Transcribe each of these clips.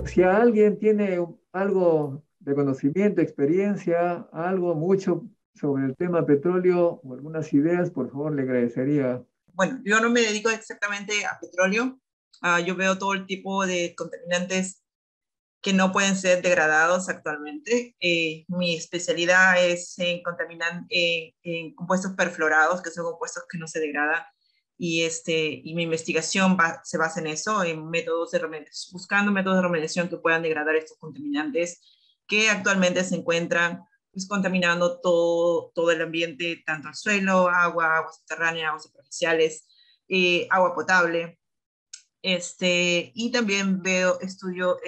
Bueno, si alguien tiene algo de conocimiento, experiencia, algo mucho sobre el tema petróleo o algunas ideas, por favor, le agradecería. Bueno, yo no me dedico exactamente a petróleo. Yo veo todo el tipo de contaminantes que no pueden ser degradados actualmente. Mi especialidad es en compuestos perfluorados, que son compuestos que no se degradan. Y mi investigación se basa en eso, en métodos de remediación, buscando métodos de remediación que puedan degradar estos contaminantes que actualmente se encuentran pues, contaminando todo el ambiente, tanto el suelo, agua subterránea, aguas superficiales, agua potable. Y también estudio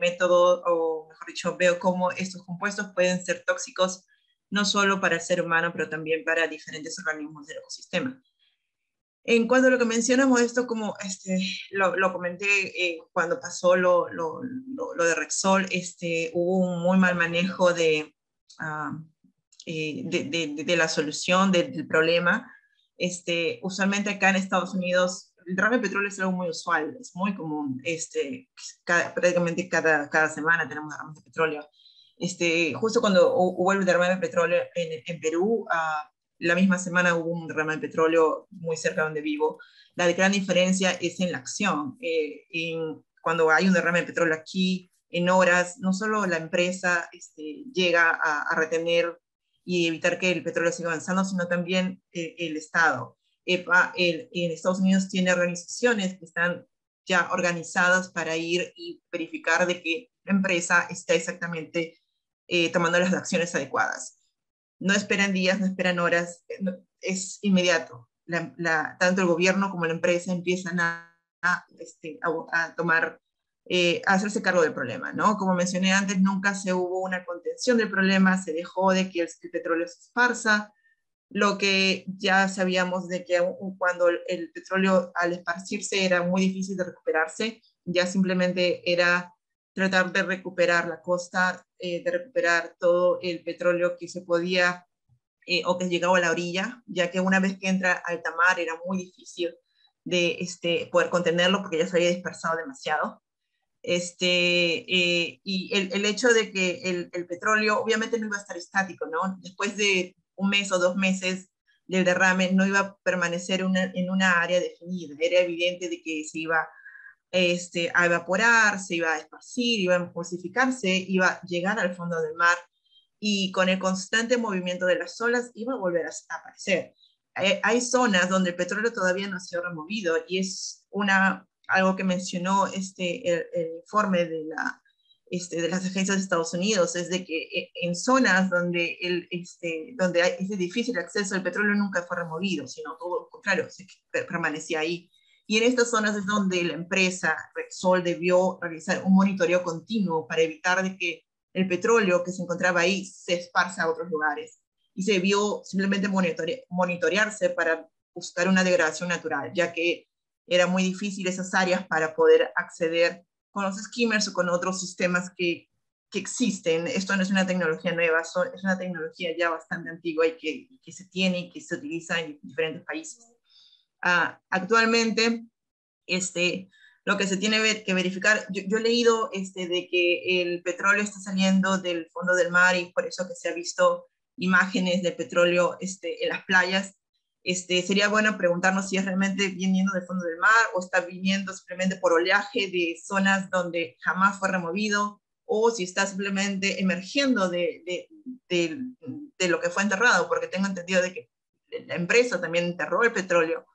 método, o mejor dicho, veo cómo estos compuestos pueden ser tóxicos no solo para el ser humano, pero también para diferentes organismos del ecosistema. En cuanto a lo que mencionamos, esto como lo comenté cuando pasó lo de Rexol, hubo un muy mal manejo ah, de la solución del problema. Usualmente acá en Estados Unidos el derrame de petróleo es algo muy usual, es muy común. Prácticamente cada semana tenemos derrames de petróleo. Justo cuando hubo el derrame de petróleo en Perú, la misma semana hubo un derrame de petróleo muy cerca de donde vivo. La gran diferencia es en la acción. Cuando hay un derrame de petróleo aquí, en horas, no solo la empresa llega a retener y evitar que el petróleo siga avanzando, sino también el Estado. En Estados Unidos tiene organizaciones que están ya organizadas para ir y verificar de que la empresa está exactamente tomando las acciones adecuadas. No esperan días, no esperan horas, es inmediato. Tanto el gobierno como la empresa empiezan a tomar, a hacerse cargo del problema, ¿no? Como mencioné antes, nunca se hubo una contención del problema, se dejó de que el petróleo se esparza, lo que ya sabíamos de que cuando el petróleo al esparcirse era muy difícil de recuperarse, ya simplemente era tratar de recuperar la costa, de recuperar todo el petróleo que se podía o que llegaba a la orilla, ya que una vez que entra a alta mar era muy difícil de poder contenerlo porque ya se había dispersado demasiado. Y el hecho de que el petróleo obviamente no iba a estar estático, ¿no? Después de un mes o 2 meses del derrame no iba a permanecer en una área definida, era evidente de que se iba a evaporar, se iba a esparcir, iba a emulsificarse, iba a llegar al fondo del mar y con el constante movimiento de las olas iba a volver a aparecer. Hay zonas donde el petróleo todavía no se ha removido y es algo que mencionó el informe de las agencias de Estados Unidos, es de que en zonas donde es de difícil acceso, el petróleo nunca fue removido, sino todo lo contrario, permanecía ahí. Y en estas zonas es donde la empresa Repsol debió realizar un monitoreo continuo para evitar de que el petróleo que se encontraba ahí se esparza a otros lugares. Y se debió simplemente monitorearse para buscar una degradación natural, ya que era muy difícil esas áreas para poder acceder con los skimmers o con otros sistemas que existen. Esto no es una tecnología nueva, es una tecnología ya bastante antigua y que se tiene y que se utiliza en diferentes países. Actualmente, lo que se tiene que verificar, yo he leído de que el petróleo está saliendo del fondo del mar y por eso que se ha visto imágenes de petróleo en las playas. Sería bueno preguntarnos si es realmente viniendo del fondo del mar o está viniendo simplemente por oleaje de zonas donde jamás fue removido o si está simplemente emergiendo de lo que fue enterrado, porque tengo entendido de que la empresa también enterró el petróleo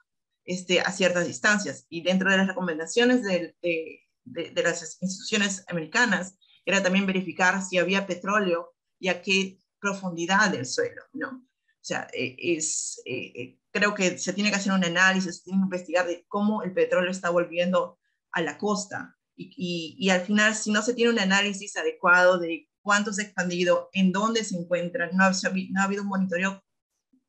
a ciertas distancias. Y dentro de las recomendaciones de las instituciones americanas era también verificar si había petróleo y a qué profundidad del suelo, ¿no? O sea, creo que se tiene que hacer un análisis, se tiene que investigar de cómo el petróleo está volviendo a la costa. Y al final, si no se tiene un análisis adecuado de cuánto se ha expandido, en dónde se encuentra, no ha habido un monitoreo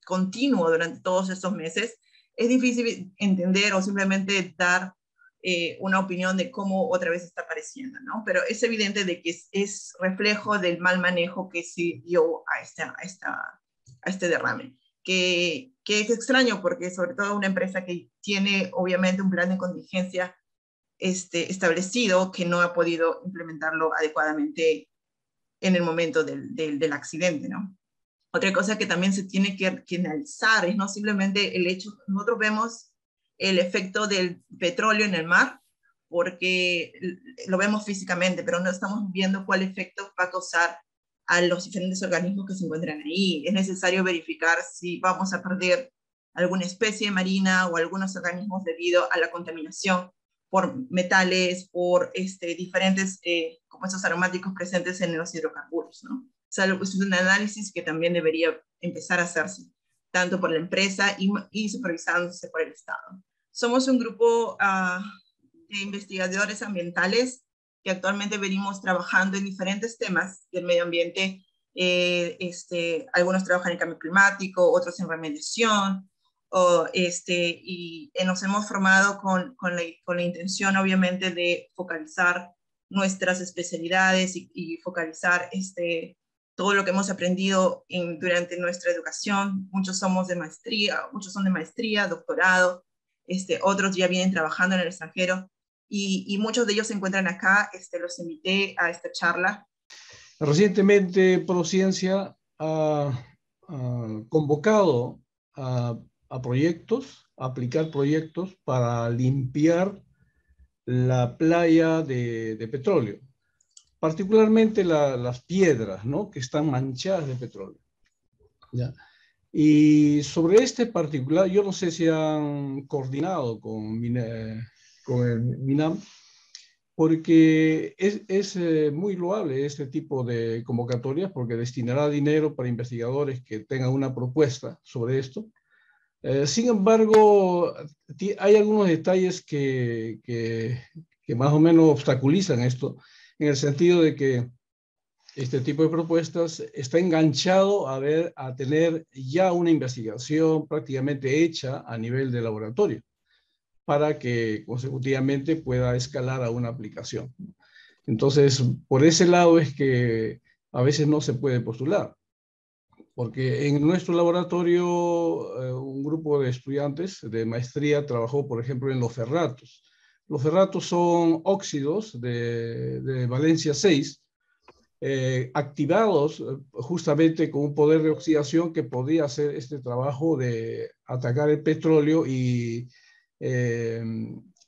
continuo durante todos estos meses, es difícil entender o simplemente dar una opinión de cómo otra vez está apareciendo, ¿no? Pero es evidente de que es reflejo del mal manejo que se dio a este derrame, que es extraño porque sobre todo una empresa que tiene obviamente un plan de contingencia establecido que no ha podido implementarlo adecuadamente en el momento del accidente, ¿no? Otra cosa que también se tiene que analizar es no simplemente el hecho, nosotros vemos el efecto del petróleo en el mar, porque lo vemos físicamente, pero no estamos viendo cuál efecto va a causar a los diferentes organismos que se encuentran ahí. Es necesario verificar si vamos a perder alguna especie marina o algunos organismos debido a la contaminación por metales, por diferentes compuestos aromáticos presentes en los hidrocarburos, ¿no? Es un análisis que también debería empezar a hacerse, tanto por la empresa y supervisándose por el Estado. Somos un grupo de investigadores ambientales que actualmente venimos trabajando en diferentes temas del medio ambiente. Algunos trabajan en cambio climático, otros en remediación, y nos hemos formado con la intención, obviamente, de focalizar nuestras especialidades y focalizar todo lo que hemos aprendido durante nuestra educación. Muchos somos de maestría, muchos son de maestría, doctorado, otros ya vienen trabajando en el extranjero y muchos de ellos se encuentran acá. Los invité a esta charla. Recientemente, Prociencia ha convocado a proyectos, a aplicar proyectos para limpiar la playa de petróleo, particularmente las piedras, ¿no?, que están manchadas de petróleo, ¿ya? Y sobre este particular, yo no sé si han coordinado con el MINAM, porque es muy loable este tipo de convocatorias, porque destinará dinero para investigadores que tengan una propuesta sobre esto. Sin embargo, hay algunos detalles que más o menos obstaculizan esto, en el sentido de que este tipo de propuestas está enganchado a tener ya una investigación prácticamente hecha a nivel de laboratorio, para que consecutivamente pueda escalar a una aplicación. Entonces, por ese lado es que a veces no se puede postular, porque en nuestro laboratorio un grupo de estudiantes de maestría trabajó, por ejemplo, en los ferratos. Los ferratos son óxidos de valencia 6, activados justamente con un poder de oxidación que podía hacer este trabajo de atacar el petróleo y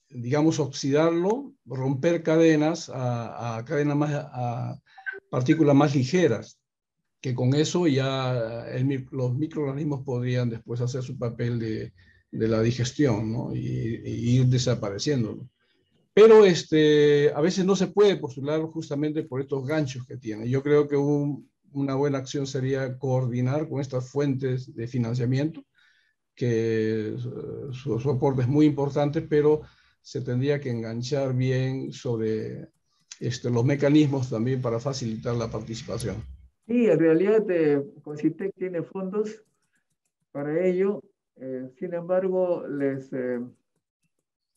digamos, oxidarlo, romper cadenas a partículas más ligeras, que con eso ya los microorganismos podrían después hacer su papel de la digestión, ¿no?, y ir desapareciendo, ¿no? Pero a veces no se puede postular justamente por estos ganchos que tiene. Yo creo que una buena acción sería coordinar con estas fuentes de financiamiento, que su aporte es muy importante, pero se tendría que enganchar bien sobre los mecanismos también para facilitar la participación. Sí, en realidad Concitec tiene fondos para ello. Sin embargo, les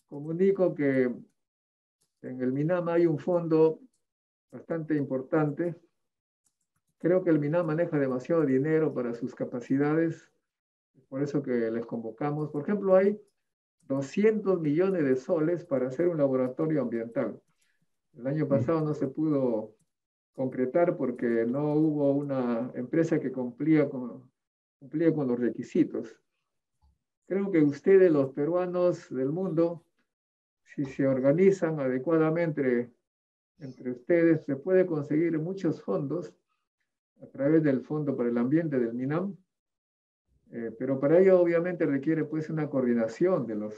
comunico que en el MINAM hay un fondo bastante importante. Creo que el MINAM maneja demasiado dinero para sus capacidades, por eso que les convocamos. Por ejemplo, hay 200 millones de soles para hacer un laboratorio ambiental. El año pasado no se pudo concretar porque no hubo una empresa que cumplía con los requisitos. Creo que ustedes, los peruanos del mundo, si se organizan adecuadamente entre ustedes, se puede conseguir muchos fondos a través del Fondo para el Ambiente del MINAM, pero para ello obviamente requiere pues una coordinación de los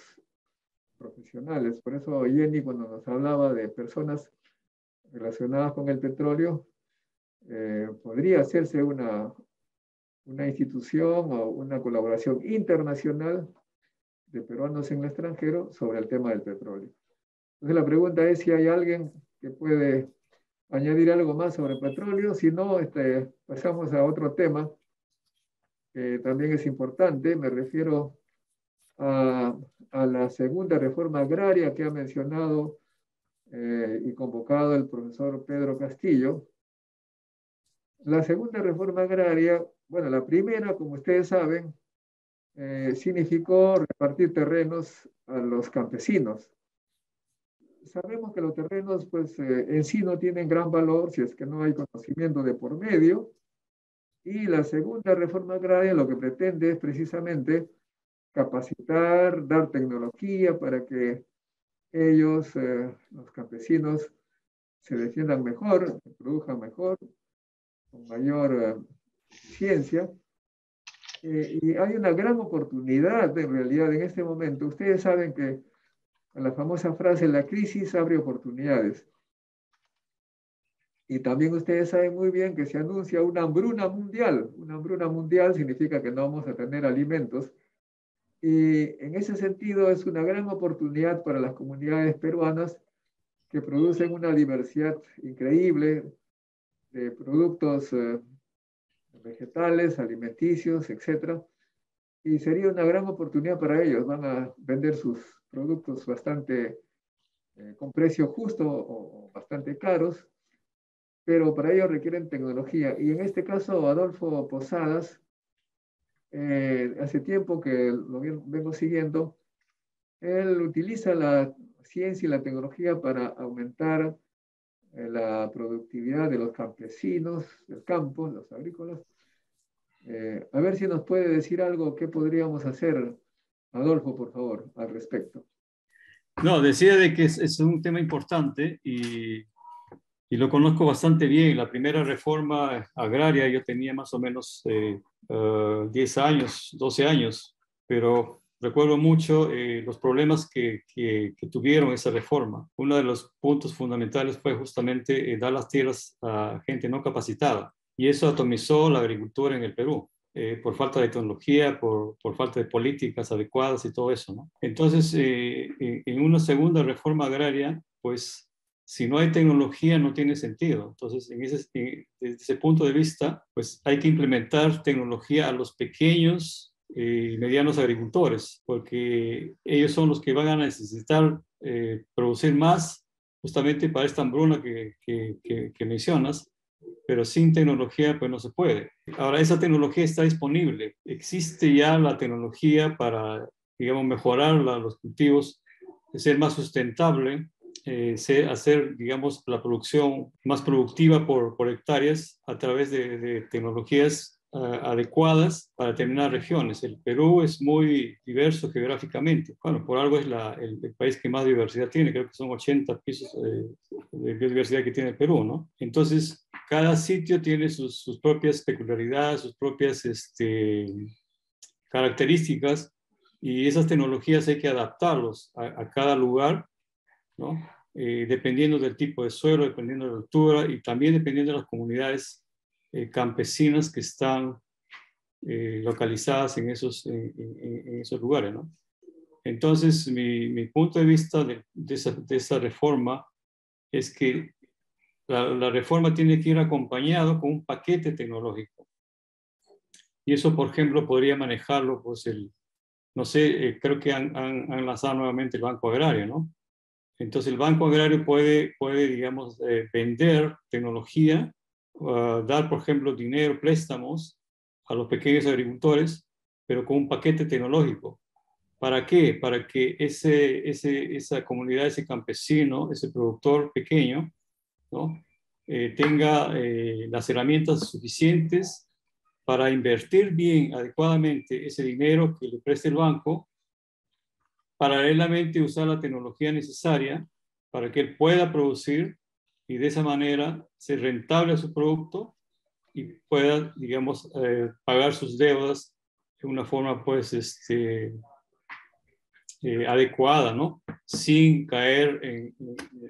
profesionales. Por eso Jenny, cuando nos hablaba de personas relacionadas con el petróleo, podría hacerse una institución o una colaboración internacional de peruanos en el extranjero sobre el tema del petróleo. Entonces la pregunta es si hay alguien que puede añadir algo más sobre el petróleo. Si no, pasamos a otro tema que también es importante. Me refiero a la segunda reforma agraria que ha mencionado y convocado el profesor Pedro Castillo. La segunda reforma agraria, bueno, la primera, como ustedes saben, significó repartir terrenos a los campesinos. sabemos que los terrenos pues, en sí no tienen gran valor si es que no hay conocimiento de por medio. Y la segunda reforma agraria lo que pretende es precisamente capacitar, dar tecnología para que ellos, los campesinos, se defiendan mejor, produzcan mejor, con mayor eficiencia. Y hay una gran oportunidad en realidad en este momento. Ustedes saben que la famosa frase, la crisis abre oportunidades. Y también ustedes saben muy bien que se anuncia una hambruna mundial. Una hambruna mundial significa que no vamos a tener alimentos. Y en ese sentido es una gran oportunidad para las comunidades peruanas que producen una diversidad increíble de productos vegetales, alimenticios, etcétera. Y sería una gran oportunidad para ellos. Van a vender sus productos bastante con precio justo o bastante caros, pero para ello requieren tecnología. Y en este caso, Adolfo Posadas, hace tiempo que lo vengo siguiendo, él utiliza la ciencia y la tecnología para aumentar la productividad de los campesinos del campo, los agrícolas. A ver si nos puede decir algo, qué podríamos hacer, Adolfo, por favor, al respecto. No, decía de que es un tema importante y lo conozco bastante bien. La primera reforma agraria yo tenía más o menos 10 años, 12 años, pero recuerdo mucho los problemas que tuvieron esa reforma. Uno de los puntos fundamentales fue justamente dar las tierras a gente no capacitada, y eso atomizó la agricultura en el Perú. Por falta de tecnología, por falta de políticas adecuadas y todo eso, ¿no? Entonces, en una segunda reforma agraria, pues si no hay tecnología no tiene sentido. Entonces, desde ese punto de vista, pues hay que implementar tecnología a los pequeños y medianos agricultores, porque ellos son los que van a necesitar producir más justamente para esta hambruna que mencionas, pero sin tecnología pues no se puede. Ahora, esa tecnología está disponible. Existe ya la tecnología para, digamos, mejorar los cultivos, ser más sustentable, hacer, digamos, la producción más productiva por hectáreas a través de tecnologías adecuadas para determinadas regiones. El Perú es muy diverso geográficamente. Bueno, por algo es el país que más diversidad tiene. Creo que son 80 pisos de biodiversidad que tiene el Perú, ¿no? Entonces, cada sitio tiene sus propias peculiaridades, sus propias características, y esas tecnologías hay que adaptarlos a cada lugar, ¿no? Dependiendo del tipo de suelo, dependiendo de la altura y también dependiendo de las comunidades campesinas que están localizadas en esos lugares, ¿no? Entonces, mi punto de vista de esa reforma es que la reforma tiene que ir acompañado con un paquete tecnológico. Y eso, por ejemplo, podría manejarlo, pues, no sé, creo que han lanzado nuevamente el Banco Agrario, ¿no? Entonces el Banco Agrario puede digamos, vender tecnología, dar, por ejemplo, dinero, préstamos a los pequeños agricultores, pero con un paquete tecnológico. ¿Para qué? Para que esa comunidad, ese campesino, ese productor pequeño, ¿no? Tenga las herramientas suficientes para invertir bien, adecuadamente, ese dinero que le preste el banco, paralelamente usar la tecnología necesaria para que él pueda producir y de esa manera ser rentable a su producto y pueda, digamos, pagar sus deudas de una forma, pues, adecuada, ¿no? Sin caer en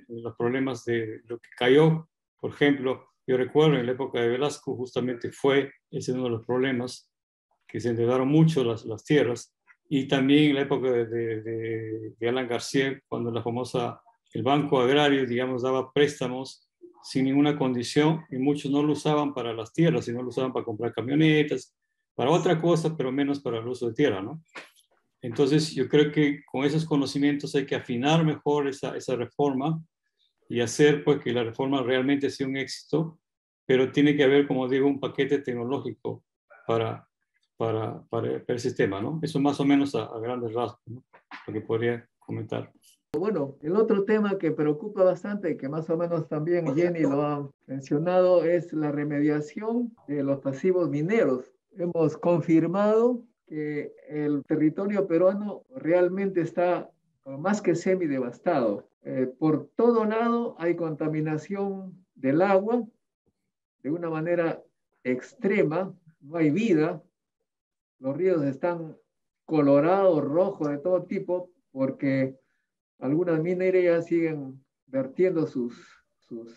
los problemas de lo que cayó. Por ejemplo, yo recuerdo en la época de Velasco justamente fue ese uno de los problemas, que se endeudaron mucho las tierras, y también en la época de Alan García, cuando el Banco Agrario, digamos, daba préstamos sin ninguna condición, y muchos no lo usaban para las tierras, sino lo usaban para comprar camionetas, para otra cosa, pero menos para el uso de tierra, ¿no? Entonces, yo creo que con esos conocimientos hay que afinar mejor esa reforma y hacer, pues, que la reforma realmente sea un éxito, pero tiene que haber, como digo, un paquete tecnológico para ese tema, ¿no? Eso más o menos a grandes rasgos, ¿no? Lo que podría comentar. Bueno, el otro tema que preocupa bastante y que más o menos también Jenny lo ha mencionado es la remediación de los pasivos mineros. Hemos confirmado que el territorio peruano realmente está más que semidevastado. Por todo lado hay contaminación del agua de una manera extrema, no hay vida, los ríos están colorados, rojos, de todo tipo, porque algunas minerías siguen vertiendo sus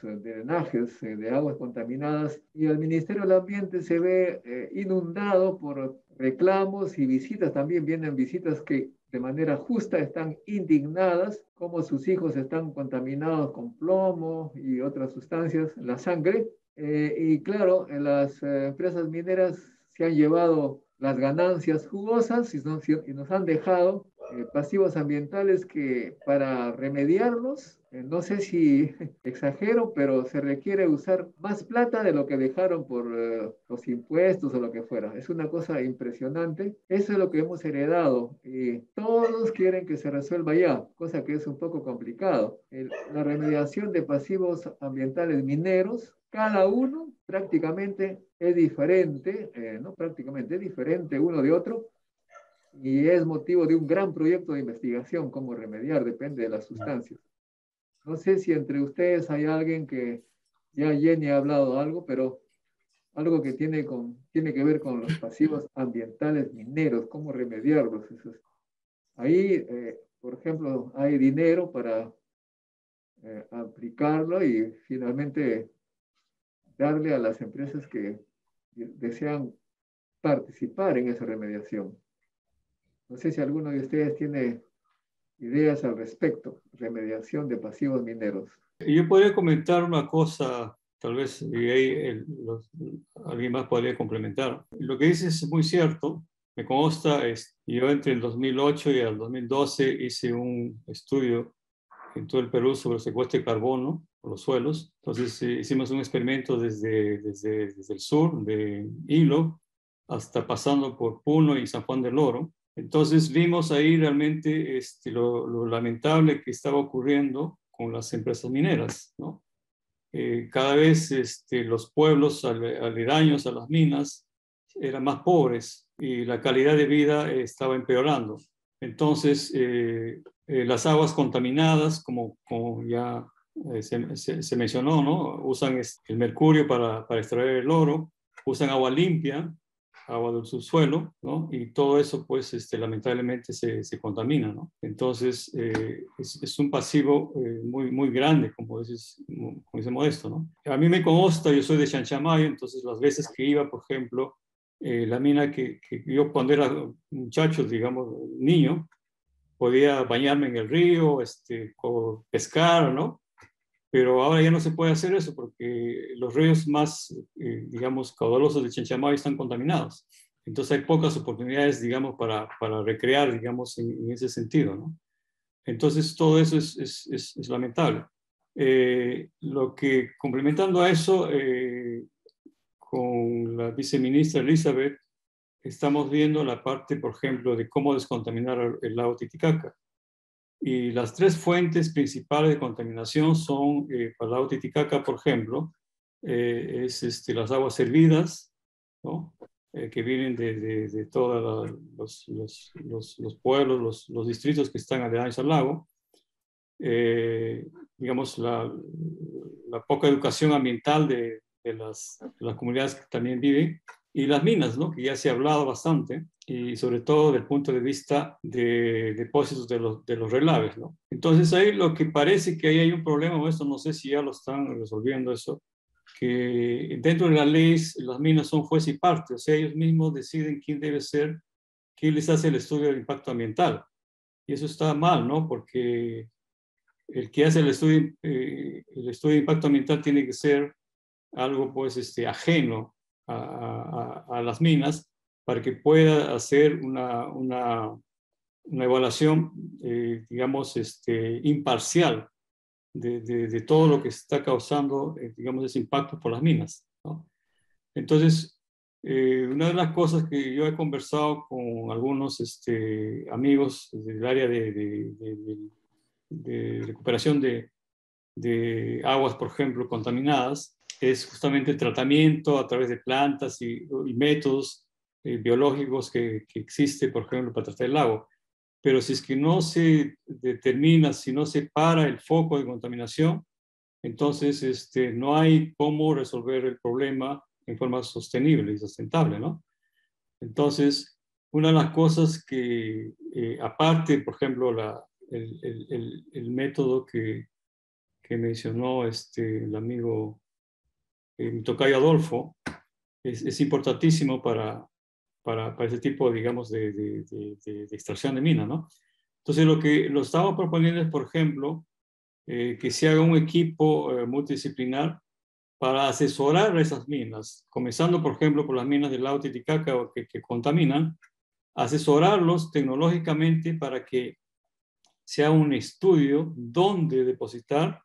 drenajes de aguas contaminadas y el Ministerio del Ambiente se ve inundado por reclamos y visitas. También vienen visitas que de manera justa están indignadas, como sus hijos están contaminados con plomo y otras sustancias en la sangre. Y claro, las empresas mineras se han llevado las ganancias jugosas y nos han dejado pasivos ambientales que para remediarlos, no sé si exagero, pero se requiere usar más plata de lo que dejaron por los impuestos o lo que fuera. Es una cosa impresionante. Eso es lo que hemos heredado y todos quieren que se resuelva ya, cosa que es un poco complicado. La remediación de pasivos ambientales mineros, cada uno prácticamente es diferente, no prácticamente es diferente uno de otro, y es motivo de un gran proyecto de investigación, cómo remediar, depende de las sustancias. No sé si entre ustedes hay alguien que, ya Jenny ha hablado algo, pero algo que tiene que ver con los pasivos ambientales mineros, cómo remediarlos. Ahí, por ejemplo, hay dinero para aplicarlo y finalmente darle a las empresas que desean participar en esa remediación. No sé si alguno de ustedes tiene ideas al respecto, remediación de pasivos mineros. Yo podría comentar una cosa, tal vez y ahí alguien más podría complementar. Lo que dices es muy cierto, me consta, yo entre el 2008 y el 2012 hice un estudio en todo el Perú sobre el secuestro de carbono por los suelos. Entonces hicimos un experimento desde el sur, de Hilo, hasta pasando por Puno y San Juan del Oro. Entonces vimos ahí realmente lo lamentable que estaba ocurriendo con las empresas mineras, ¿no? Cada vez los pueblos aledaños a las minas eran más pobres y la calidad de vida estaba empeorando. Entonces, las aguas contaminadas, como ya se mencionó, ¿no? Usan el mercurio para extraer el oro, usan agua limpia, agua del subsuelo, ¿no? Y todo eso, pues, lamentablemente se contamina, ¿no? Entonces, es un pasivo muy, muy grande, como dice Modesto, ¿no? A mí me consta, yo soy de Chanchamayo, entonces las veces que iba, por ejemplo, la mina que yo cuando era muchacho, digamos, niño, podía bañarme en el río, pescar, ¿no? Pero ahora ya no se puede hacer eso porque los ríos más, digamos, caudalosos de Chanchamayo están contaminados. Entonces hay pocas oportunidades, digamos, para recrear, digamos, en ese sentido, ¿no? Entonces todo eso es lamentable. Complementando a eso, con la viceministra Elizabeth, estamos viendo la parte, por ejemplo, de cómo descontaminar el lago Titicaca. Y las tres fuentes principales de contaminación son, para el lago Titicaca, por ejemplo, las aguas hervidas, ¿no? Que vienen de todos los pueblos, los distritos que están aledaños al lago. Digamos, la poca educación ambiental de las comunidades que también viven, y las minas, ¿no? Que ya se ha hablado bastante, y sobre todo desde el punto de vista de depósitos de los relaves, ¿no? Entonces ahí lo que parece que ahí hay un problema, o esto no sé si ya lo están resolviendo eso, que dentro de la ley las minas son juez y parte, o sea, ellos mismos deciden quién les hace el estudio del impacto ambiental. Y eso está mal, ¿no? Porque el que hace el estudio de impacto ambiental tiene que ser algo, pues, ajeno a las minas para que pueda hacer una evaluación, digamos, imparcial de todo lo que está causando, digamos, ese impacto por las minas, ¿no? Entonces, una de las cosas que yo he conversado con algunos amigos del área de recuperación de aguas, por ejemplo, contaminadas, es justamente el tratamiento a través de plantas y métodos biológicos que existe, por ejemplo, para tratar el agua. Pero si es que no se determina, si no se para el foco de contaminación, entonces no hay cómo resolver el problema en forma sostenible y sustentable, ¿no? Entonces, una de las cosas que, aparte, por ejemplo, el método que mencionó el amigo mi tocayo Adolfo, es importantísimo para ese tipo, digamos, de extracción de mina, ¿no? Entonces, lo estamos proponiendo es, por ejemplo, que se haga un equipo multidisciplinar para asesorar a esas minas, comenzando, por ejemplo, por las minas del lago Titicaca que contaminan, asesorarlos tecnológicamente para que sea un estudio donde depositar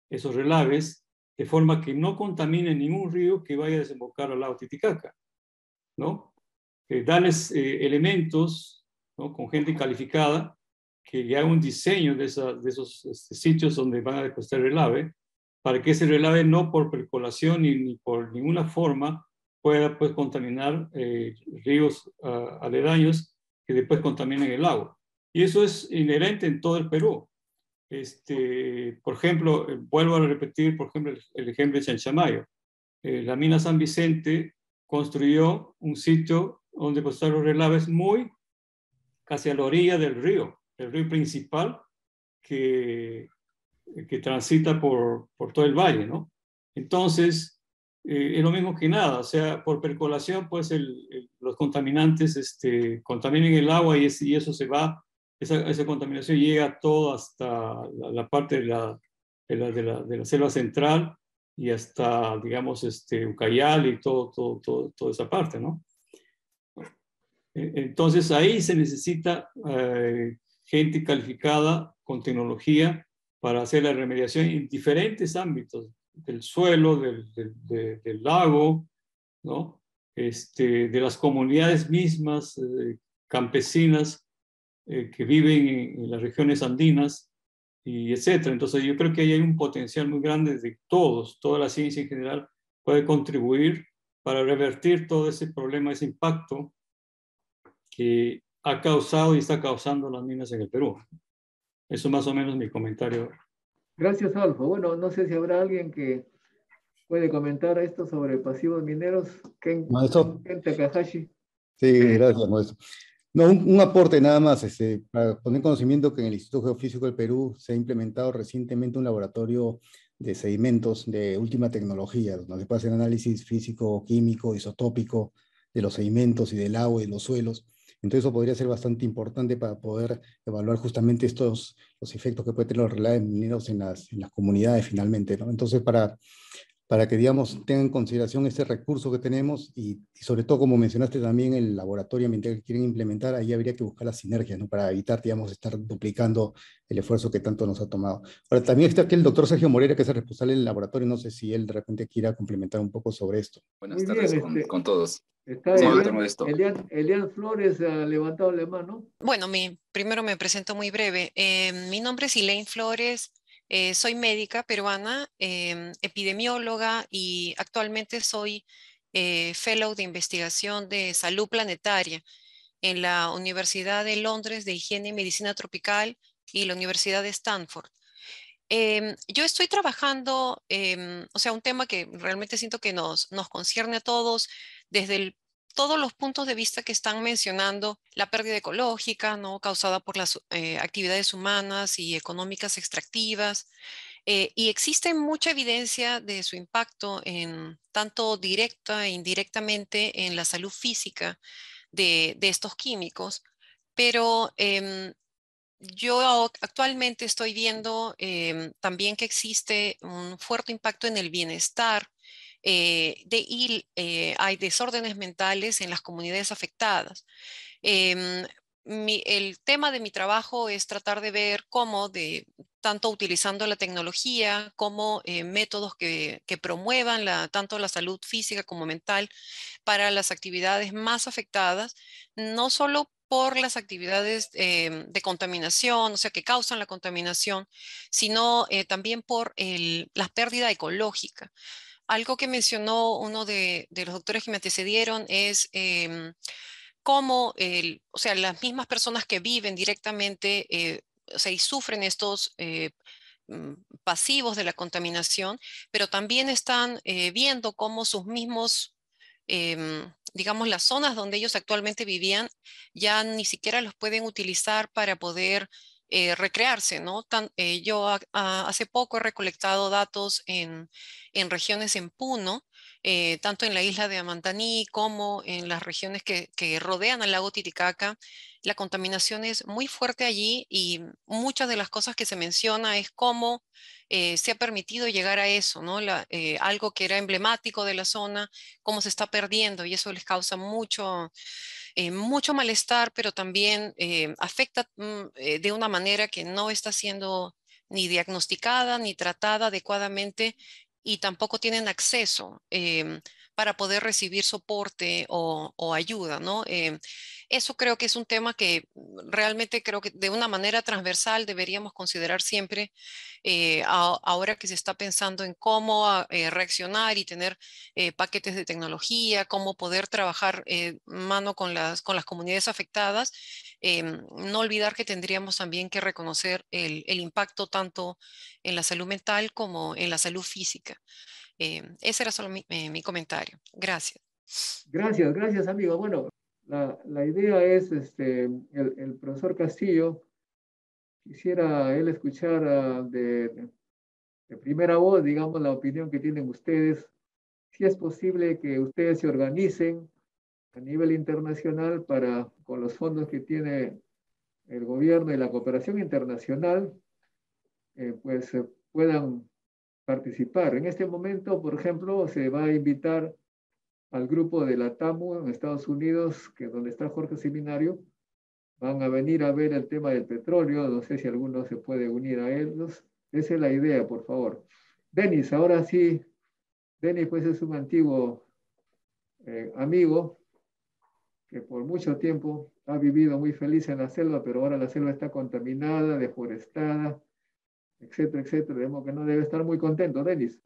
esos relaves de forma que no contamine ningún río que vaya a desembocar al lago Titicaca, ¿no? Darles elementos, ¿no? Con gente calificada que haga un diseño de esos sitios donde van a depositar el relave, para que ese relave no por percolación ni por ninguna forma pueda pues, contaminar ríos aledaños que después contaminen el agua. Y eso es inherente en todo el Perú. Por ejemplo, vuelvo a repetir, por ejemplo, el ejemplo de Chanchamayo. La mina San Vicente construyó un sitio donde depositar los relaves muy casi a la orilla del río principal que transita por todo el valle, ¿no? Entonces, es lo mismo que nada, o sea, por percolación, pues los contaminantes contaminan el agua y eso se va, esa contaminación llega todo hasta la parte de la selva central y hasta, digamos, Ucayali y toda esa parte, ¿no? Entonces, ahí se necesita gente calificada con tecnología para hacer la remediación en diferentes ámbitos, del suelo, del lago, ¿no? De las comunidades mismas campesinas que viven en las regiones andinas, y etcétera. Entonces yo creo que ahí hay un potencial muy grande de toda la ciencia en general puede contribuir para revertir todo ese problema, ese impacto que ha causado y está causando las minas en el Perú. Eso más o menos mi comentario. Gracias, Alfa. Bueno, no sé si habrá alguien que puede comentar esto sobre pasivos mineros. Ken Takahashi. Sí, gracias, maestro. No, un aporte nada más, para poner conocimiento que en el Instituto Geofísico del Perú se ha implementado recientemente un laboratorio de sedimentos de última tecnología, donde se puede hacer análisis físico, químico, isotópico de los sedimentos y del agua y de los suelos. Entonces eso podría ser bastante importante para poder evaluar justamente los efectos que pueden tener los relaves mineros en las comunidades finalmente, ¿no? Entonces para que, digamos, tengan en consideración este recurso que tenemos y sobre todo, como mencionaste también, el laboratorio ambiental que quieren implementar, ahí habría que buscar las sinergias, ¿no? Para evitar, digamos, estar duplicando el esfuerzo que tanto nos ha tomado. Ahora, también está aquí el doctor Sergio Moreira, que es el responsable del laboratorio, no sé si él de repente quiera complementar un poco sobre esto. Buenas tardes con todos. Está Sí, Elian Flores ha levantado la mano. Bueno, primero me presento muy breve. Mi nombre es Elaine Flores. Soy médica peruana, epidemióloga y actualmente soy fellow de investigación de salud planetaria en la Universidad de Londres de Higiene y Medicina Tropical y la Universidad de Stanford. Yo estoy trabajando, o sea, un tema que realmente siento que nos concierne a todos desde todos los puntos de vista que están mencionando, la pérdida ecológica, ¿no? Causada por las actividades humanas y económicas extractivas. Y existe mucha evidencia de su impacto en tanto directa e indirectamente en la salud física de estos químicos, pero yo actualmente estoy viendo también que existe un fuerte impacto en el bienestar hay desórdenes mentales en las comunidades afectadas. El tema de mi trabajo es tratar de ver cómo, tanto utilizando la tecnología como métodos que promuevan tanto la salud física como mental para las actividades más afectadas, no solo por las actividades de contaminación, o sea, que causan la contaminación, sino también por la pérdida ecológica. Algo que mencionó uno de los doctores que me antecedieron es cómo, o sea, las mismas personas que viven directamente, o sea, y sufren estos pasivos de la contaminación, pero también están viendo cómo sus mismos, digamos, las zonas donde ellos actualmente vivían, ya ni siquiera los pueden utilizar para poder recrearse, ¿no? Yo hace poco he recolectado datos en regiones en Puno, tanto en la isla de Amantaní como en las regiones que rodean al lago Titicaca. La contaminación es muy fuerte allí y muchas de las cosas que se menciona es cómo se ha permitido llegar a eso, ¿no? Algo que era emblemático de la zona, cómo se está perdiendo y eso les causa mucho malestar, pero también afecta de una manera que no está siendo ni diagnosticada ni tratada adecuadamente y tampoco tienen acceso para poder recibir soporte o ayuda, ¿no? Eso creo que es un tema que realmente creo que de una manera transversal deberíamos considerar siempre ahora que se está pensando en cómo reaccionar y tener paquetes de tecnología, cómo poder trabajar mano con las comunidades afectadas. No olvidar que tendríamos también que reconocer el impacto tanto en la salud mental como en la salud física. Ese era solo mi comentario. Gracias. Gracias, amigo. Bueno, la idea es, el profesor Castillo, quisiera él escuchar de primera voz, digamos, la opinión que tienen ustedes. Si es posible que ustedes se organicen a nivel internacional para, con los fondos que tiene el gobierno y la cooperación internacional, pues puedan participar. En este momento, por ejemplo, se va a invitar al grupo de la TAMU en Estados Unidos, que donde está Jorge Seminario, van a venir a ver el tema del petróleo. No sé si alguno se puede unir a ellos. Esa es la idea, por favor. Denis, ahora sí. Denis, pues es un antiguo amigo que por mucho tiempo ha vivido muy feliz en la selva, pero ahora la selva está contaminada, deforestada, etcétera, etcétera. Vemos que no debe estar muy contento, Denis.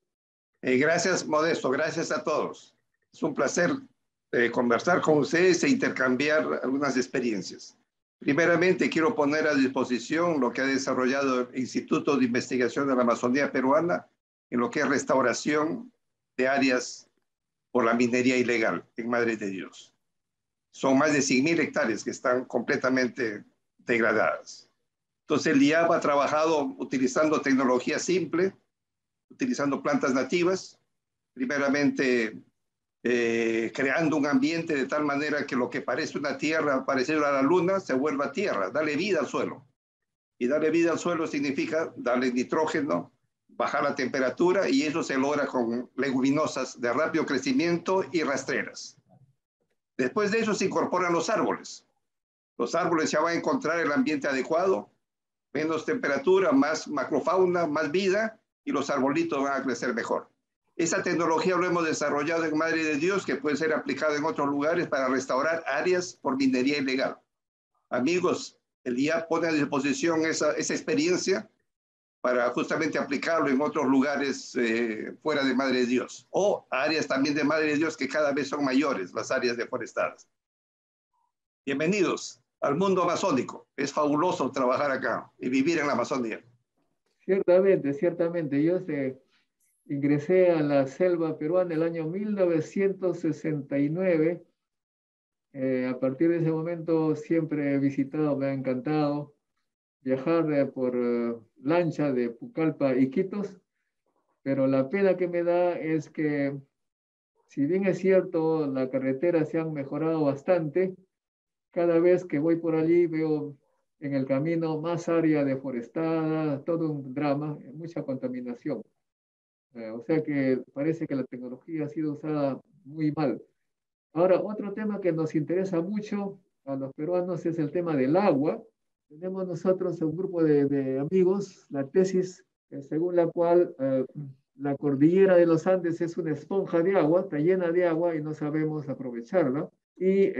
Gracias, Modesto. Gracias a todos. Es un placer conversar con ustedes e intercambiar algunas experiencias. Primeramente, quiero poner a disposición lo que ha desarrollado el Instituto de Investigación de la Amazonía Peruana en lo que es restauración de áreas por la minería ilegal en Madre de Dios. Son más de 100.000 hectáreas que están completamente degradadas. Entonces, el IAP ha trabajado utilizando tecnología simple, utilizando plantas nativas, primeramente creando un ambiente de tal manera que lo que parece una tierra, parecido a la luna, se vuelva tierra, darle vida al suelo. Y darle vida al suelo significa darle nitrógeno, bajar la temperatura, y eso se logra con leguminosas de rápido crecimiento y rastreras. Después de eso se incorporan los árboles. Los árboles ya van a encontrar el ambiente adecuado, menos temperatura, más macrofauna, más vida, y los arbolitos van a crecer mejor. Esa tecnología lo hemos desarrollado en Madre de Dios, que puede ser aplicada en otros lugares para restaurar áreas por minería ilegal. Amigos, el IAP pone a disposición esa experiencia para justamente aplicarlo en otros lugares fuera de Madre de Dios, o áreas también de Madre de Dios que cada vez son mayores, las áreas deforestadas. Bienvenidos al mundo amazónico. Es fabuloso trabajar acá y vivir en la Amazonía. Ciertamente, ciertamente. Yo ingresé a la selva peruana en el año 1969. A partir de ese momento siempre he visitado, me ha encantado viajar por lancha de Pucallpa a Iquitos, pero la pena que me da es que, si bien es cierto, la carretera se han mejorado bastante, cada vez que voy por allí veo en el camino más área deforestada, todo un drama, mucha contaminación. O sea que parece que la tecnología ha sido usada muy mal. Ahora, otro tema que nos interesa mucho a los peruanos es el tema del agua. Tenemos nosotros un grupo de amigos, la tesis según la cual la cordillera de los Andes es una esponja de agua, está llena de agua y no sabemos aprovecharla. Y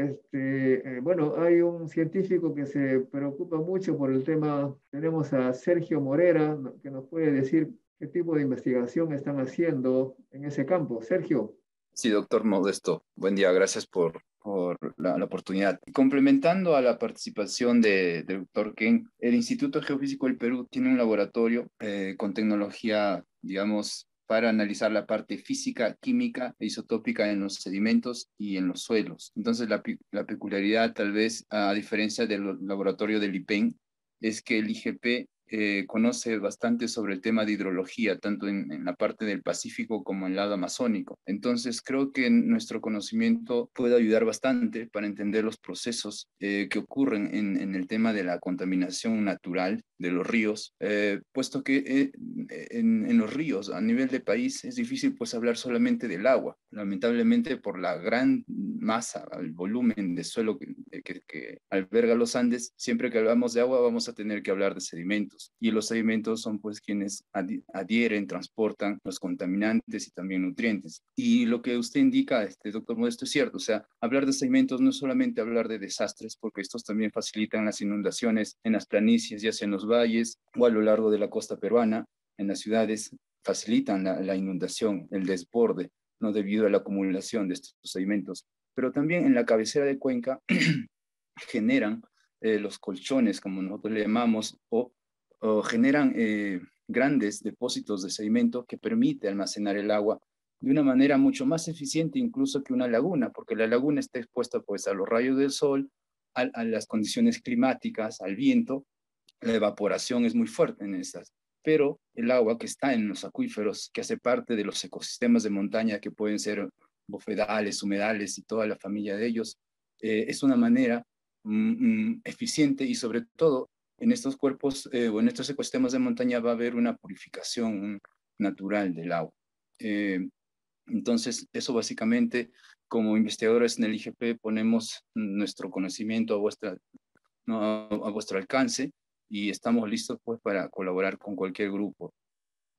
bueno, hay un científico que se preocupa mucho por el tema. Tenemos a Sergio Morera, que nos puede decir qué tipo de investigación están haciendo en ese campo. Sergio. Sí, doctor Modesto. Buen día, gracias por la oportunidad. Complementando a la participación del doctor Ken, el Instituto Geofísico del Perú tiene un laboratorio con tecnología, digamos, para analizar la parte física, química e isotópica en los sedimentos y en los suelos. Entonces, la peculiaridad, tal vez, a diferencia del laboratorio del IPEN, es que el IGP conoce bastante sobre el tema de hidrología, tanto en la parte del Pacífico como en el lado amazónico. Entonces, creo que nuestro conocimiento puede ayudar bastante para entender los procesos que ocurren en el tema de la contaminación natural de los ríos, puesto que en los ríos, a nivel de país, es difícil pues hablar solamente del agua, lamentablemente por la gran masa, el volumen de suelo que alberga los Andes. Siempre que hablamos de agua vamos a tener que hablar de sedimentos, y los sedimentos son pues quienes adhieren, transportan los contaminantes y también nutrientes. Y lo que usted indica, doctor Modesto, es cierto. O sea, hablar de sedimentos no es solamente hablar de desastres, porque estos también facilitan las inundaciones en las planicies, ya sea en los valles o a lo largo de la costa peruana. En las ciudades facilitan la inundación, el desborde, ¿no? Debido a la acumulación de estos sedimentos. Pero también en la cabecera de cuenca generan los colchones, como nosotros le llamamos, o generan grandes depósitos de sedimento que permite almacenar el agua de una manera mucho más eficiente incluso que una laguna, porque la laguna está expuesta pues a los rayos del sol, a las condiciones climáticas, al viento. La evaporación es muy fuerte en estas, pero el agua que está en los acuíferos, que hace parte de los ecosistemas de montaña, que pueden ser bofedales, humedales y toda la familia de ellos, es una manera eficiente, y sobre todo en estos cuerpos o en estos ecosistemas de montaña va a haber una purificación natural del agua. Entonces, eso básicamente, como investigadores en el IGP, ponemos nuestro conocimiento a vuestro alcance, y estamos listos pues para colaborar con cualquier grupo.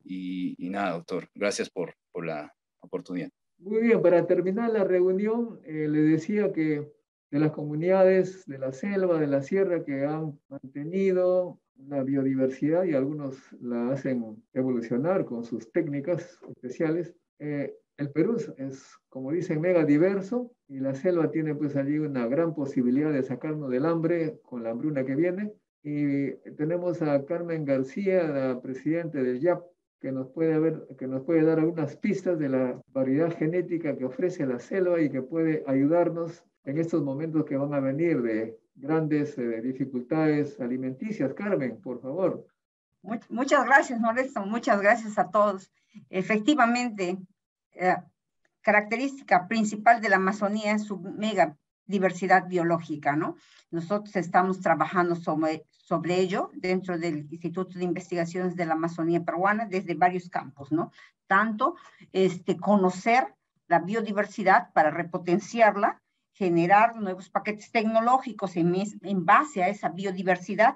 Y nada, doctor, gracias por la oportunidad. Muy bien, para terminar la reunión, le decía que de las comunidades de la selva, de la sierra, que han mantenido la biodiversidad y algunos la hacen evolucionar con sus técnicas especiales, el Perú es, como dicen, mega diverso, y la selva tiene pues allí una gran posibilidad de sacarnos del hambre con la hambruna que viene. Y tenemos a Carmen García, la presidenta del YAP, que nos puede dar algunas pistas de la variedad genética que ofrece la selva y que puede ayudarnos en estos momentos que van a venir de grandes dificultades alimenticias. Carmen, por favor. Muchas gracias, Modesto. Muchas gracias a todos. Efectivamente, característica principal de la Amazonía es su mega diversidad biológica, ¿no? Nosotros estamos trabajando sobre ello dentro del Instituto de Investigaciones de la Amazonía Peruana desde varios campos, ¿no? Tanto conocer la biodiversidad para repotenciarla, generar nuevos paquetes tecnológicos en base a esa biodiversidad.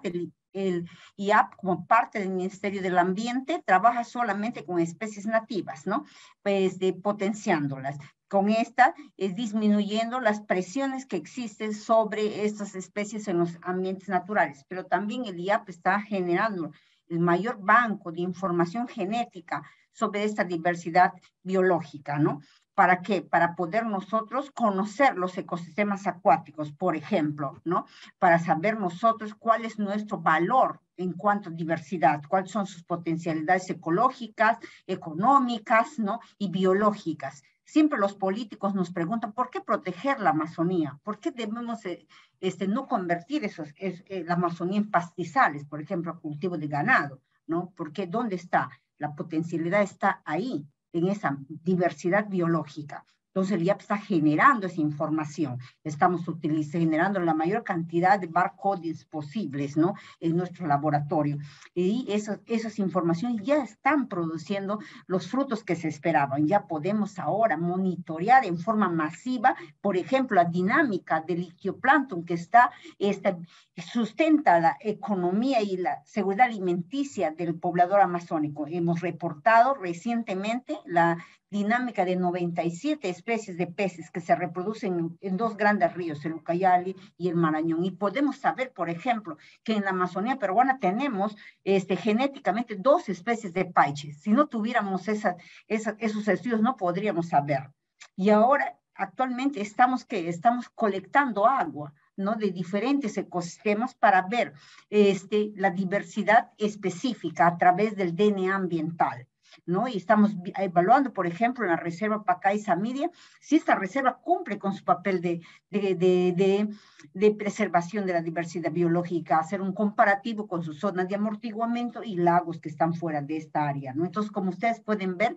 El IAP, como parte del Ministerio del Ambiente, trabaja solamente con especies nativas, ¿no? Pues potenciándolas. Con esta disminuyendo las presiones que existen sobre estas especies en los ambientes naturales, pero también el IAP está generando el mayor banco de información genética sobre esta diversidad biológica, ¿no? ¿Para qué? Para poder nosotros conocer los ecosistemas acuáticos, por ejemplo, ¿no? Para saber nosotros cuál es nuestro valor en cuanto a diversidad, cuáles son sus potencialidades ecológicas, económicas, ¿no? Y biológicas. Siempre los políticos nos preguntan, ¿por qué proteger la Amazonía? ¿Por qué debemos no convertir la Amazonía en pastizales, por ejemplo, cultivo de ganado, ¿no? Porque ¿dónde está? La potencialidad está ahí, en esa diversidad biológica. Entonces el IAP está generando esa información. Estamos generando la mayor cantidad de barcodes posibles, ¿no? En nuestro laboratorio. Y esas informaciones ya están produciendo los frutos que se esperaban. Ya podemos ahora monitorear en forma masiva, por ejemplo, la dinámica del ictioplancton que sustenta la economía y la seguridad alimenticia del poblador amazónico. Hemos reportado recientemente la dinámica de 97 especies especies de peces que se reproducen en dos grandes ríos, el Ucayali y el Marañón. Y podemos saber, por ejemplo, que en la Amazonía peruana tenemos genéticamente 2 especies de paiches. Si no tuviéramos esos estudios, no podríamos saber. Y ahora, actualmente, estamos colectando agua, ¿no?, de diferentes ecosistemas para ver la diversidad específica a través del DNA ambiental, ¿no? Y estamos evaluando, por ejemplo, en la reserva Pacay-Samiria, si esta reserva cumple con su papel de preservación de la diversidad biológica, hacer un comparativo con sus zonas de amortiguamiento y lagos que están fuera de esta área, ¿no? Entonces, como ustedes pueden ver,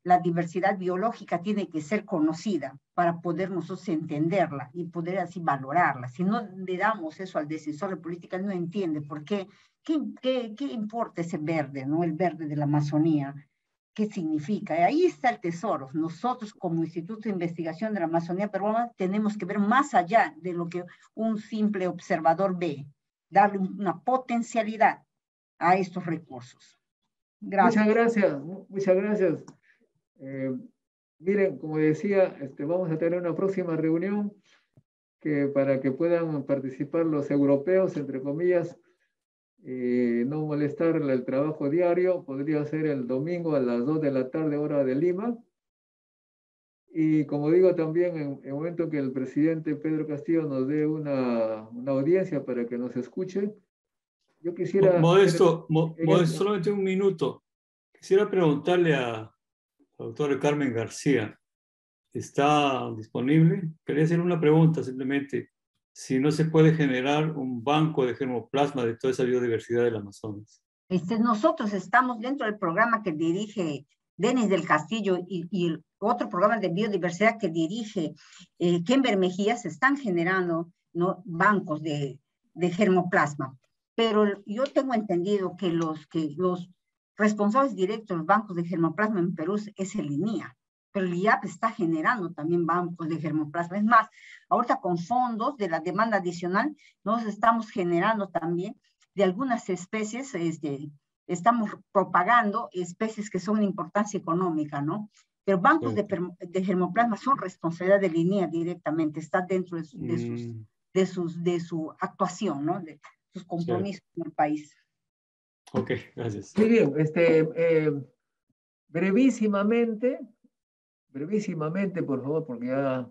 la diversidad biológica tiene que ser conocida para poder nosotros entenderla y poder así valorarla. Si no le damos eso al decisor de política, no entiende por qué. ¿Qué importa ese verde, ¿no? El verde de la Amazonía. ¿Qué significa? Ahí está el tesoro. Nosotros, como Instituto de Investigación de la Amazonía Peruana, tenemos que ver más allá de lo que un simple observador ve, darle una potencialidad a estos recursos. Gracias. Muchas gracias. Miren, como decía, vamos a tener una próxima reunión para que puedan participar los europeos, entre comillas, no molestar el trabajo diario. Podría ser el domingo a las 2 de la tarde, hora de Lima. Y como digo, también en el momento que el presidente Pedro Castillo nos dé una audiencia para que nos escuche, yo quisiera... Modesto, solamente un minuto. Quisiera preguntarle a la doctora Carmen García, ¿está disponible? Quería hacer una pregunta simplemente. Si no se puede generar un banco de germoplasma de toda esa biodiversidad del Amazonas. Nosotros estamos dentro del programa que dirige Denis del Castillo y el otro programa de biodiversidad que dirige Kember Mejía. Se están generando, ¿no?, bancos de germoplasma. Pero yo tengo entendido que los responsables directos de los bancos de germoplasma en Perú es el INIA. Pero el IAP está generando también bancos de germoplasma. Es más, ahorita con fondos de la demanda adicional, nos estamos generando también de algunas especies, estamos propagando especies que son de importancia económica, ¿no? Pero bancos de germoplasma son responsabilidad de INIA directamente, está dentro de su actuación, ¿no? De sus compromisos en el país. Ok, gracias. Muy bien, brevísimamente, por favor, porque ya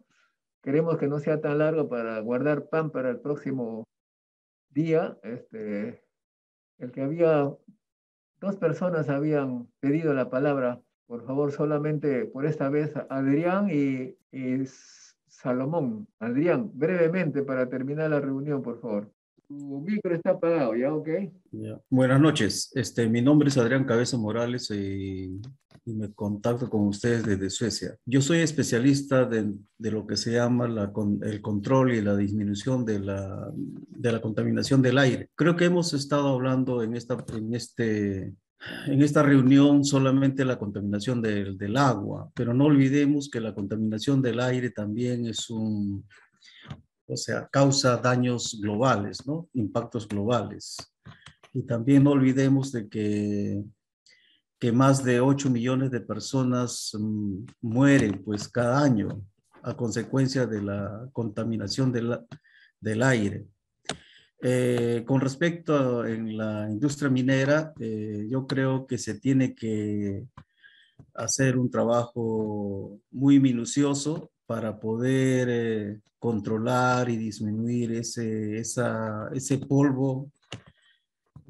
queremos que no sea tan largo para guardar pan para el próximo día. El que había 2 personas habían pedido la palabra, por favor, solamente por esta vez, Adrián y Salomón. Adrián, brevemente para terminar la reunión, por favor. Tu micro está apagado, ¿ya? Ok. Ya. Buenas noches. Mi nombre es Adrián Cabeza Morales y me contacto con ustedes desde Suecia. Yo soy especialista de lo que se llama el control y la disminución de la contaminación del aire. Creo que hemos estado hablando en esta reunión solamente la contaminación del agua, pero no olvidemos que la contaminación del aire también causa daños globales, ¿no? Impactos globales. Y también no olvidemos de que más de 8 millones de personas mueren pues cada año a consecuencia de la contaminación del aire. Con respecto en la industria minera, yo creo que se tiene que hacer un trabajo muy minucioso para poder controlar y disminuir ese polvo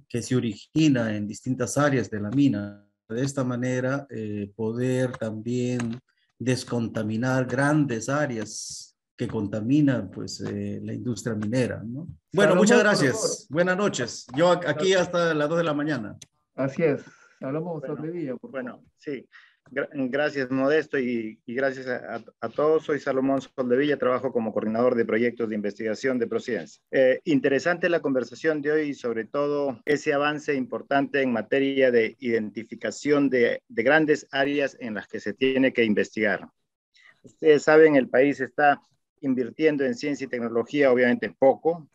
que se origina en distintas áreas de la mina. De esta manera, poder también descontaminar grandes áreas que contaminan pues, la industria minera, ¿no? Bueno, muchas gracias. Buenas noches. Yo aquí hasta las 2 de la mañana. Así es. Salomón Soldevilla, por favor. Bueno, sí. Gracias, Modesto, y gracias a todos. Soy Salomón Soldevilla, trabajo como coordinador de proyectos de investigación de Prociencia. Interesante la conversación de hoy y sobre todo ese avance importante en materia de identificación de grandes áreas en las que se tiene que investigar. Ustedes saben, el país está invirtiendo en ciencia y tecnología, obviamente poco,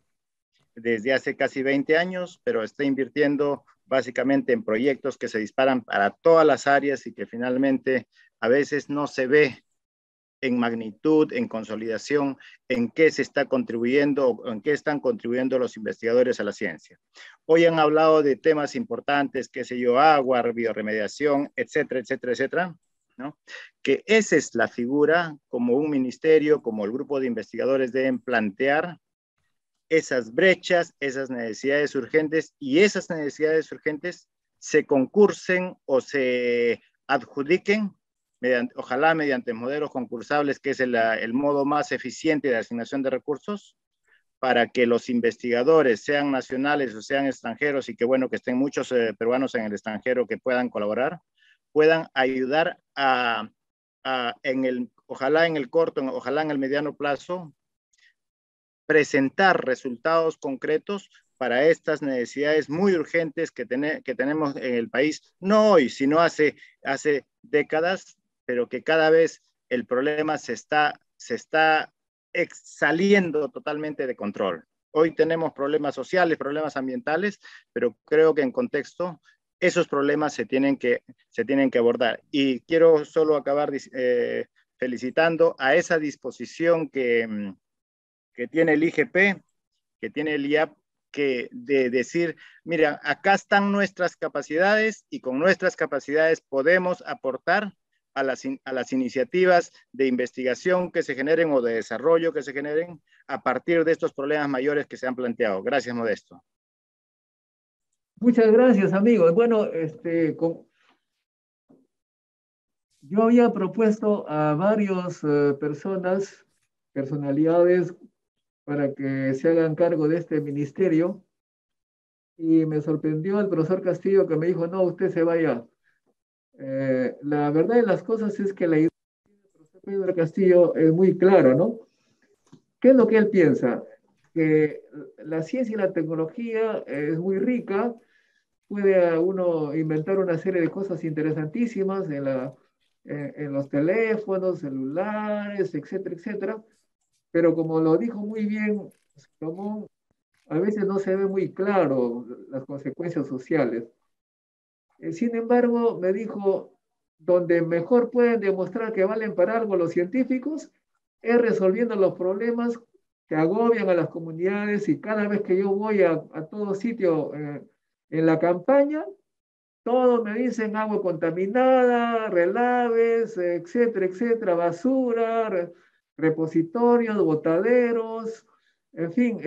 desde hace casi 20 años, pero está invirtiendo básicamente en proyectos que se disparan para todas las áreas y que finalmente a veces no se ve en magnitud, en consolidación, en qué se está contribuyendo o en qué están contribuyendo los investigadores a la ciencia. Hoy han hablado de temas importantes, qué sé yo, agua, biorremediación, etcétera, etcétera, etcétera, ¿no? Que esa es la figura como un ministerio, como el grupo de investigadores deben plantear esas brechas, esas necesidades urgentes, y esas necesidades urgentes se concursen o se adjudiquen, ojalá mediante modelos concursables, que es el modo más eficiente de asignación de recursos, para que los investigadores, sean nacionales o sean extranjeros, y qué bueno que estén muchos peruanos en el extranjero que puedan colaborar, puedan ayudar ojalá en el corto, ojalá en el mediano plazo, presentar resultados concretos para estas necesidades muy urgentes que tenemos en el país, no hoy, sino hace décadas, pero que cada vez el problema se está saliendo totalmente de control. Hoy tenemos problemas sociales, problemas ambientales, pero creo que en contexto esos problemas se tienen que abordar. Y quiero solo acabar felicitando a esa disposición que tiene el IGP, que tiene el IAP, de decir, mira, acá están nuestras capacidades y con nuestras capacidades podemos aportar a las iniciativas de investigación que se generen o de desarrollo que se generen a partir de estos problemas mayores que se han planteado. Gracias, Modesto. Muchas gracias, amigos. Bueno, yo había propuesto a varias personalidades, para que se hagan cargo de este ministerio, y me sorprendió el profesor Castillo, que me dijo, no, usted se vaya. La verdad de las cosas es que la idea del profesor Pedro Castillo es muy clara, ¿no? ¿Qué es lo que él piensa? Que la ciencia y la tecnología es muy rica, puede uno inventar una serie de cosas interesantísimas en los teléfonos, celulares, etcétera, etcétera, pero como lo dijo muy bien Salomón, a veces no se ve muy claro las consecuencias sociales. Sin embargo, me dijo, donde mejor pueden demostrar que valen para algo los científicos es resolviendo los problemas que agobian a las comunidades, y cada vez que yo voy a todo sitio en la campaña, todos me dicen agua contaminada, relaves, etcétera, etcétera, basura, repositorios, botaderos, en fin,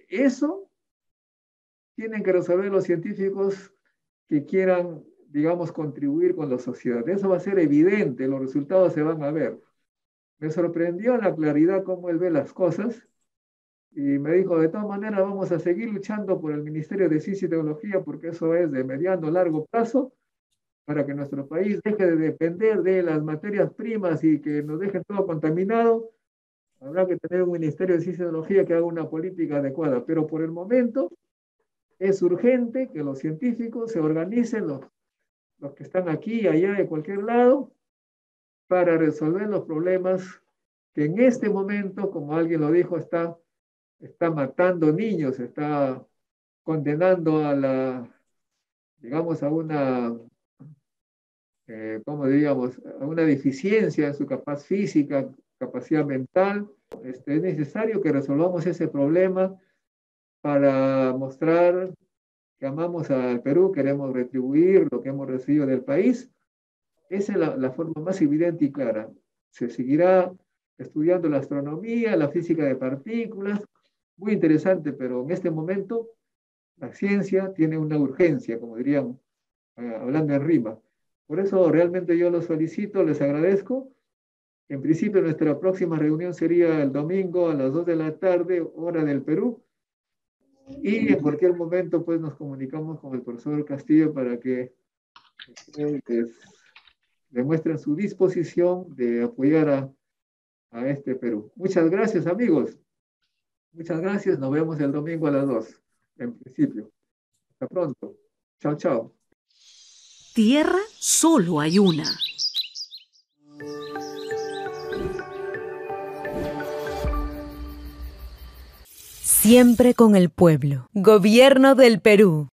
eso tienen que resolver los científicos que quieran, digamos, contribuir con la sociedad. Eso va a ser evidente, los resultados se van a ver. Me sorprendió la claridad cómo él ve las cosas, y me dijo, de todas maneras vamos a seguir luchando por el Ministerio de Ciencia y Tecnología, porque eso es de mediano a largo plazo, para que nuestro país deje de depender de las materias primas y que nos dejen todo contaminado. Habrá que tener un Ministerio de Ciencia y Tecnología que haga una política adecuada, pero por el momento es urgente que los científicos se organicen, los que están aquí, allá, de cualquier lado, para resolver los problemas que en este momento, como alguien lo dijo, está matando niños, está condenando digamos, a una, ¿cómo diríamos?, a una deficiencia en su capacidad física, capacidad mental. Es necesario que resolvamos ese problema para mostrar que amamos al Perú, queremos retribuir lo que hemos recibido del país. Esa es la forma más evidente y clara. Se seguirá estudiando la astronomía, la física de partículas, muy interesante, pero en este momento la ciencia tiene una urgencia, como dirían, hablando en rima. Por eso realmente yo los felicito, les agradezco. En principio nuestra próxima reunión sería el domingo a las 2 de la tarde, hora del Perú. Y en cualquier momento pues nos comunicamos con el profesor Castillo para que demuestren su disposición de apoyar a este Perú. Muchas gracias, amigos. Muchas gracias. Nos vemos el domingo a las 2, en principio. Hasta pronto. Chao, chao. Tierra solo hay una. Siempre con el pueblo. Gobierno del Perú.